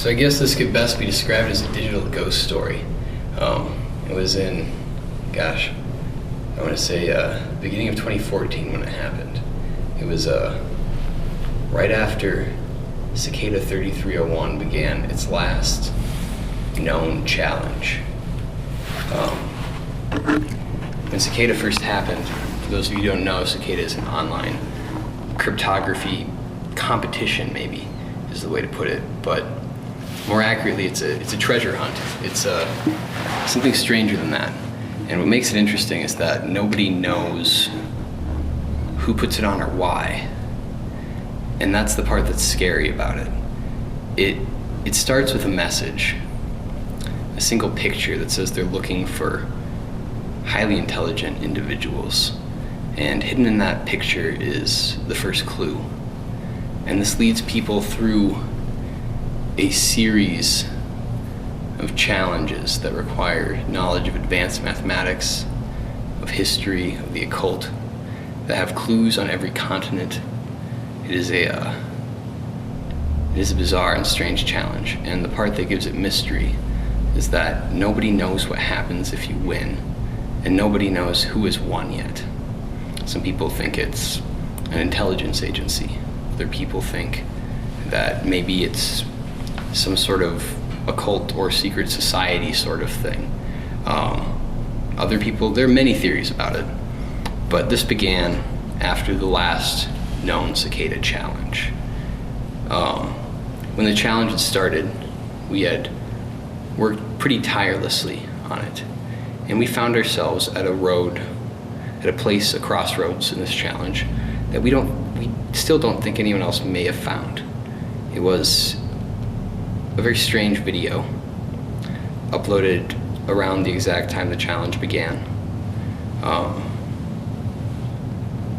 So I guess this could best be described as a digital ghost story. It was in, I want to say beginning of 2014 when it happened. It was right after Cicada 3301 began its last known challenge. When Cicada first happened, for those of you who don't know, Cicada is an online cryptography competition, maybe is the way to put it, but more accurately, it's a treasure hunt. It's something stranger than that. And what makes it interesting is that nobody knows who puts it on or why. And that's the part that's scary about it. It starts with a message, a single picture that says they're looking for highly intelligent individuals. And hidden in that picture is the first clue. And this leads people through a series of challenges that require knowledge of advanced mathematics, of history, of the occult, that have clues on every continent. It is a bizarre and strange challenge, and the part that gives it mystery is that nobody knows what happens if you win, and nobody knows who has won yet. Some people think it's an intelligence agency. Other people think that maybe it's some sort of occult or secret society sort of thing. Other people, there are many theories about it, but this began after the last known Cicada challenge. When the challenge had started, we had worked pretty tirelessly on it, and we found ourselves at a place, a crossroads in this challenge that we still don't think anyone else may have found. It was a very strange video uploaded around the exact time the challenge began.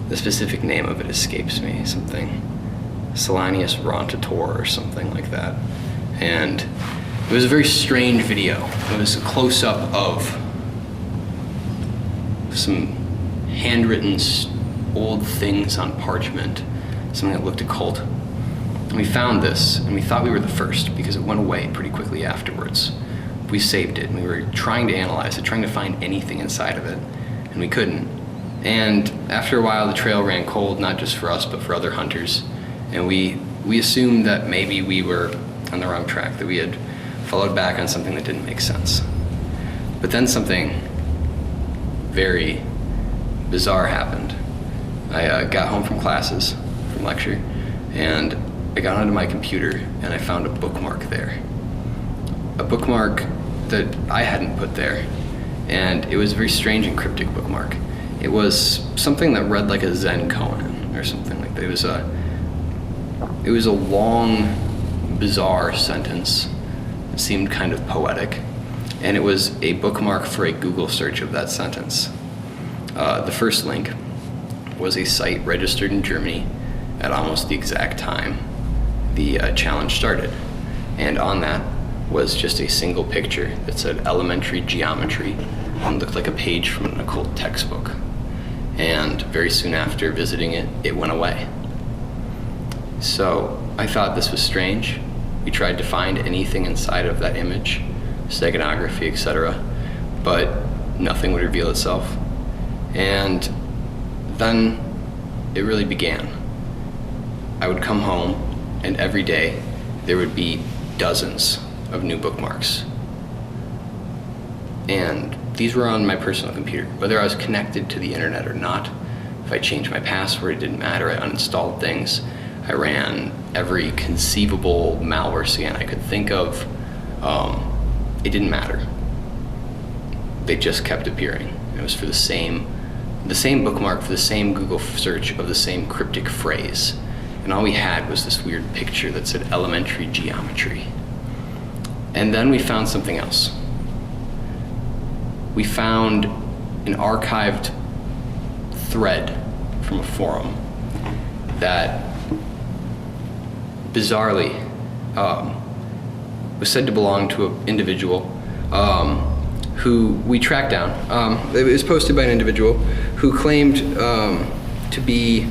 The specific name of it escapes me, something Solanius Rontator or something like that. And it was a very strange video. It was a close-up of some handwritten old things on parchment, something that looked occult. And we found this, and we thought we were the first because it went away pretty quickly afterwards. We saved it, and we were trying to analyze it, trying to find anything inside of it, and we couldn't. And after a while, the trail ran cold, not just for us, but for other hunters. And we assumed that maybe we were on the wrong track, that we had followed back on something that didn't make sense. But then something very bizarre happened. I got home from classes, from lecture, and I got onto my computer and I found a bookmark there. A bookmark that I hadn't put there, and it was a very strange and cryptic bookmark. It was something that read like a Zen koan or something like that. It was a long, bizarre sentence. It seemed kind of poetic, and it was a bookmark for a Google search of that sentence. The first link was a site registered in Germany at almost the exact time the challenge started. And on that was just a single picture that said elementary geometry and looked like a page from an occult textbook. And very soon after visiting it, it went away. So I thought this was strange. We tried to find anything inside of that image, steganography, etc., but nothing would reveal itself. And then it really began. I would come home, and every day there would be dozens of new bookmarks. And these were on my personal computer, whether I was connected to the internet or not. If I changed my password, it didn't matter. I uninstalled things. I ran every conceivable malware scan I could think of. It didn't matter. They just kept appearing. It was for the same bookmark, for the same Google search of the same cryptic phrase. And all we had was this weird picture that said elementary geometry. And then we found something else. We found an archived thread from a forum that bizarrely was said to belong to an individual who we tracked down. It was posted by an individual who claimed to be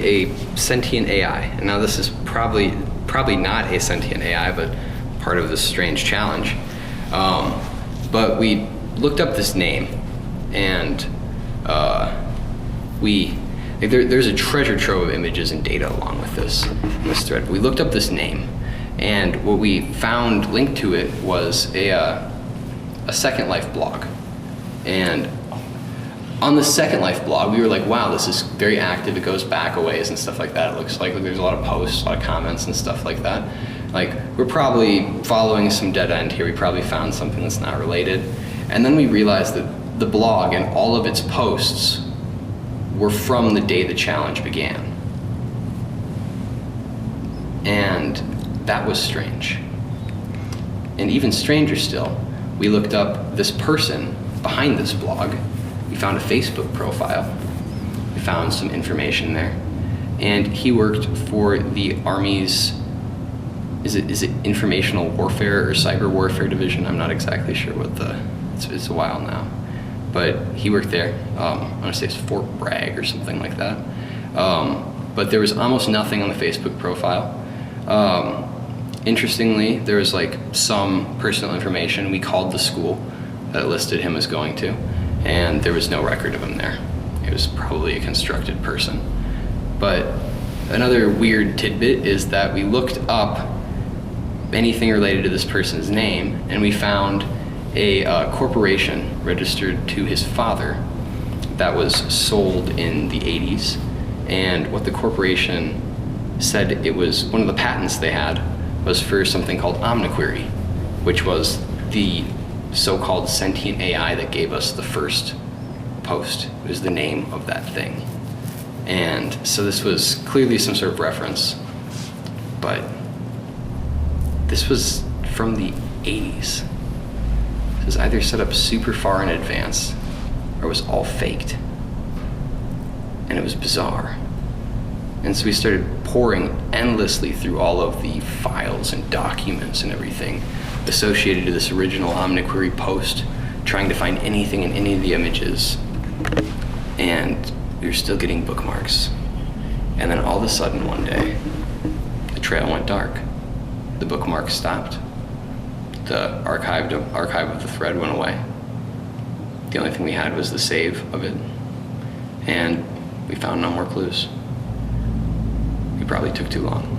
a sentient AI. And now this is probably probably not a sentient AI, but part of this strange challenge. But we looked up this name, and there's a treasure trove of images and data along with this thread. We looked up this name, and what we found linked to it was a Second Life blog. And on the Second Life blog, we were like, wow, this is very active. It goes back a ways and stuff like that. It looks like there's a lot of posts, a lot of comments and stuff like that. Like, we're probably following some dead end here. We probably found something that's not related. And then we realized that the blog and all of its posts were from the day the challenge began. And that was strange. And even stranger still, we looked up this person behind this blog. We found a Facebook profile. We found some information there. And he worked for the Army's, is it informational warfare or cyber warfare division? I'm not exactly sure what it's a while now. But he worked there. I want to say it's Fort Bragg or something like that. But there was almost nothing on the Facebook profile. Interestingly, there was like some personal information. We called the school that listed him as going to, and there was no record of him there. It was probably a constructed person. But another weird tidbit is that we looked up anything related to this person's name, and we found a corporation registered to his father that was sold in the 80s. And what the corporation said, it was one of the patents they had was for something called OmniQuery, which was the so-called sentient AI that gave us the first post. It was the name of that thing. And so this was clearly some sort of reference, but this was from the 80s. It was either set up super far in advance or it was all faked. And it was bizarre. And so we started poring endlessly through all of the files and documents and everything associated to this original OmniQuery post, trying to find anything in any of the images. And we were still getting bookmarks. And then all of a sudden one day, the trail went dark. The bookmarks stopped. The archive of the thread went away. The only thing we had was the save of it. And we found no more clues. We probably took too long.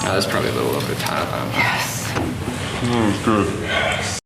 That's probably a little over the top. Yes. Good.